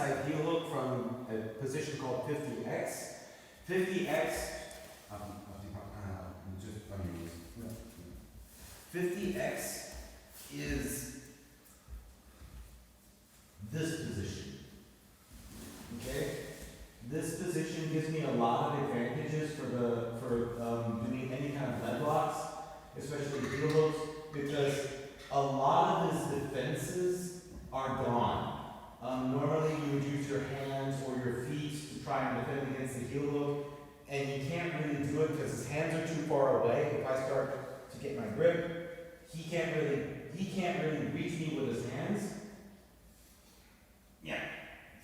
side heel hook from a position called 50X. 50X, 50X is this position. Okay? This position gives me a lot of advantages for doing any kind of leg locks, especially heel hooks, because a lot of his defenses are gone. Normally you would use your hands or your feet to try and defend against the heel hook, and you can't really do it because his hands are too far away. If I start to get my grip, he can't really reach me with his hands. Yeah.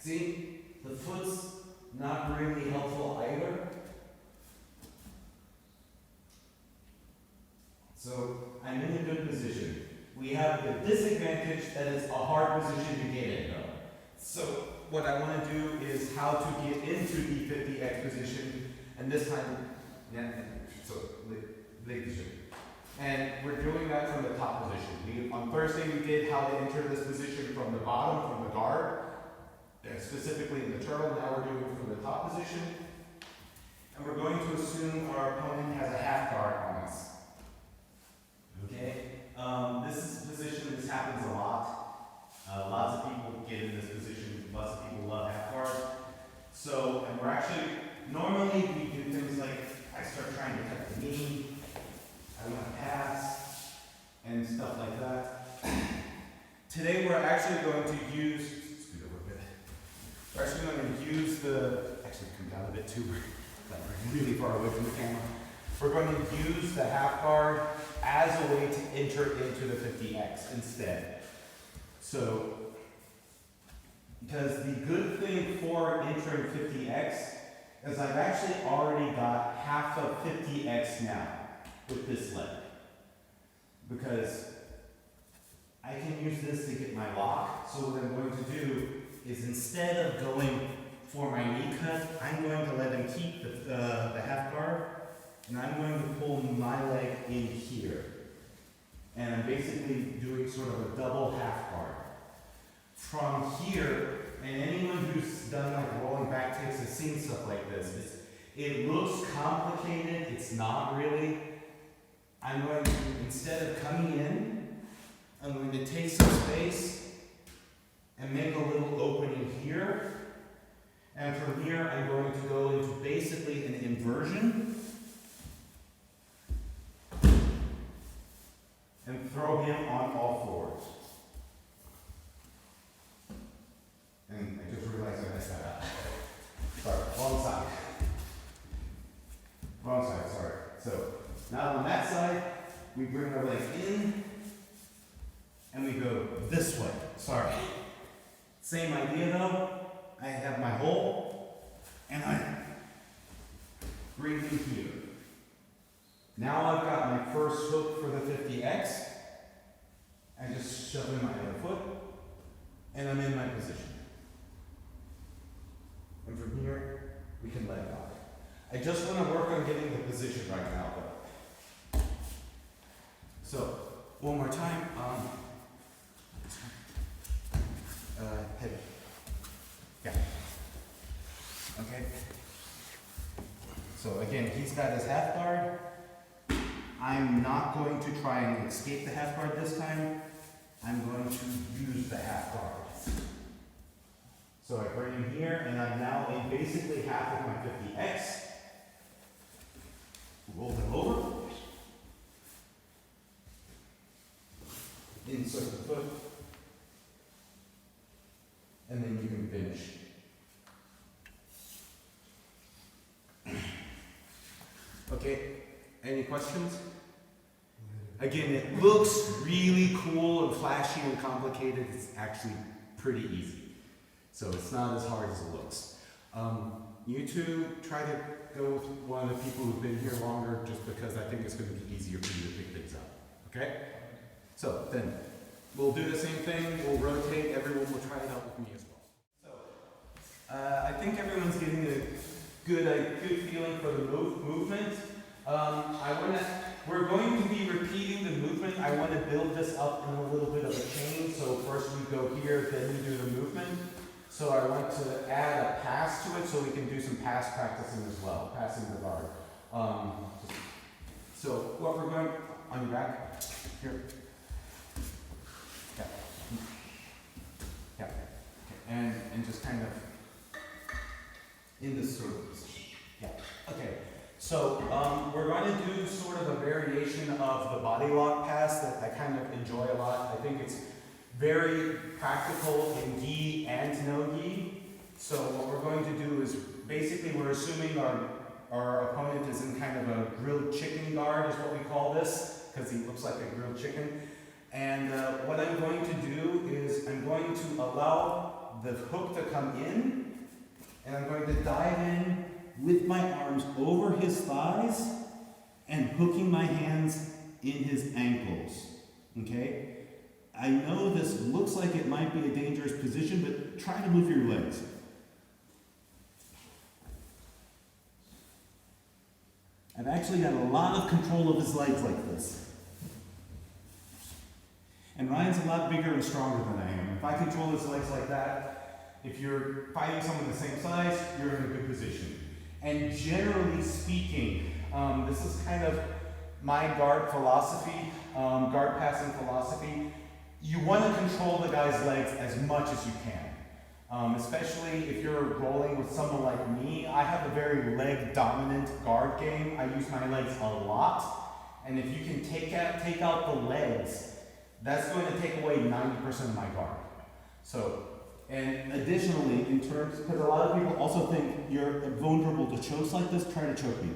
See? The foot's not really helpful either. So I'm in a good position. We have the disadvantage that it's a hard position to get in though. So what I want to do is how to get into the 50X position, and this time, so leg position. And we're doing that from the top position. On Thursday we did how to enter this position from the bottom, from the guard, specifically in the turtle. Now we're doing it from the top position. And we're going to assume our opponent has a half guard on us. Okay? This position, this happens a lot. Lots of people get in this position. Lots of people love half guard. So, and we're actually, normally we do things like, I start trying to cut the knee, I want to pass, and stuff like that. Today we're actually going to use, scoot over a bit. We're actually going to use actually come down a bit too, we're really far away from the camera. We're going to use the half guard as a way to enter into the 50X instead. So, because the good thing for entering 50X is I've actually already got half of 50X now with this leg. Because I can use this to get my lock. So what I'm going to do is instead of going for my knee cut, I'm going to let him keep the half guard, and I'm going to pull my leg in here. And I'm basically doing sort of a double half guard. From here, and anyone who's done like rolling back takes has seen stuff like this. It looks complicated, it's not really. I'm going to, instead of coming in, I'm going to take some space and make a little opening here. And from here, I'm going to go into basically an inversion and throw him on all fours. And I just realized I messed that up. Sorry, wrong side. Wrong side, sorry. So, now on that side, we bring our leg in, and we go this way. Sorry. Same idea though. I have my hole, and I bring him here. Now I've got my first hook for the 50X. I just shove in my other foot, and I'm in my position. And from here, we can leg lock. I just want to work on getting the position right now, though. So, one more time. Heavy. Yeah. Okay. So again, he's got his half guard. I'm not going to try and escape the half guard this time. I'm going to use the half guard. So I bring him here, and I'm now in basically half of my 50X. Roll him over. Insert the foot. And then you can finish. Okay, any questions? Again, it looks really cool and flashy and complicated. It's actually pretty easy. So it's not as hard as it looks. You two, try to go with one of the people who've been here longer, just because I think it's going to be easier for you to pick things up. Okay? So then, we'll do the same thing. We'll rotate. Everyone will try it out with me as well. So, I think everyone's getting a good feeling for the movement. We're going to be repeating the movement. I want to build this up in a little bit of a chain. So first we go here, then we do the movement. So I want to add a pass to it so we can do some pass practicing as well, passing the guard. So what we're going, on your back, here. Yeah. Yeah. Okay. And just kind of in this sort of position. Yeah. Okay. So we're going to do sort of a variation of the body lock pass that I kind of enjoy a lot. I think it's very practical in gi and no gi. So what we're going to do is basically we're assuming our opponent is in kind of a grilled chicken guard is what we call this, because he looks like a grilled chicken. And what I'm going to do is I'm going to allow the hook to come in, and I'm going to dive in with my arms over his thighs and hooking my hands in his ankles. Okay? I know this looks like it might be a dangerous position, but try to move your legs. I've actually got a lot of control of his legs like this. And Ryan's a lot bigger and stronger than I am. If I control his legs like that, if you're fighting someone the same size, you're in a good position. And generally speaking, this is kind of my guard philosophy, guard passing philosophy. You want to control the guy's legs as much as you can. Especially if you're rolling with someone like me. I have a very leg dominant guard game. I use my legs a lot. And if you can take out the legs, that's going to take away 90% of my guard. So, and additionally, in terms, because a lot of people also think you're vulnerable to chokes like this, try to choke me.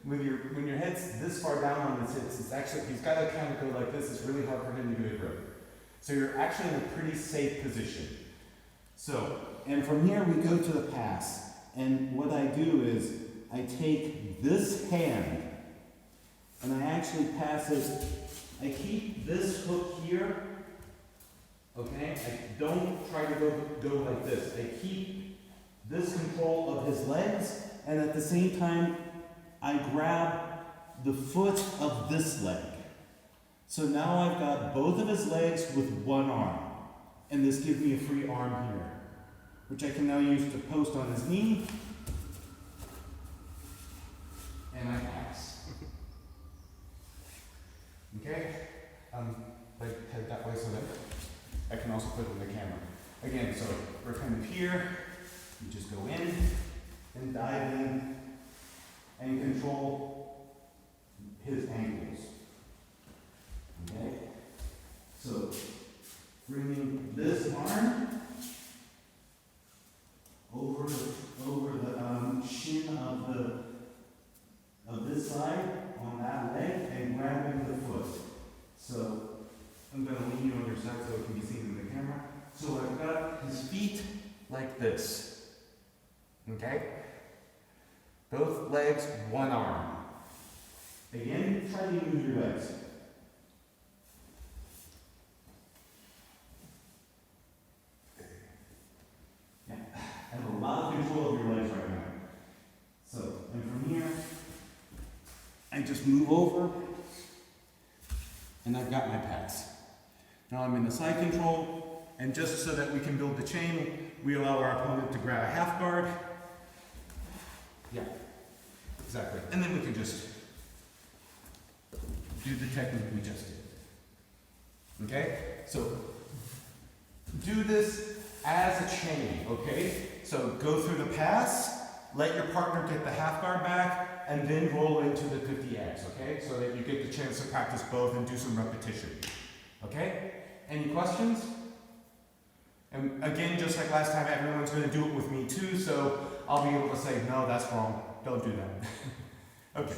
When your head's this far down on his hips, it's actually, he's got to kind of go like this. It's really hard for him to do a grip. So you're actually in a pretty safe position. So, and from here we go to the pass. And what I do is I take this hand and I actually pass it. I keep this hook here. Okay? I don't try to go like this. I keep this control of his legs, and at the same time I grab the foot of this leg. So now I've got both of his legs with one arm. And this gives me a free arm here, which I can now use to post on his knee. And I pass. Okay? Like head that way so that I can also put it in the camera. Again, so we're kind of here. You just go in and dive in and control his ankles. Okay? So, bringing this arm over the shin of this side on that leg and grabbing the foot. So, I'm going to lean you on your side so it can be seen in the camera. So I've got his feet like this. Okay? Both legs, one arm. Again, try to use your legs. Yeah, I have a lot of control of your legs right now. So, and from here, I just move over, and I've got my pass. Now I'm in the side control, and just so that we can build the chain, we allow our opponent to grab a half guard. Yeah, exactly. And then we can just do the technique we just did. Okay? So, do this as a chain, okay? So go through the pass, let your partner get the half guard back, and then roll into the 50X, okay? So that you get the chance to practice both and do some repetition. Okay? Any questions? And again, just like last time, everyone's going to do it with me too, so I'll be able to say, no, that's wrong. Don't do that. Okay.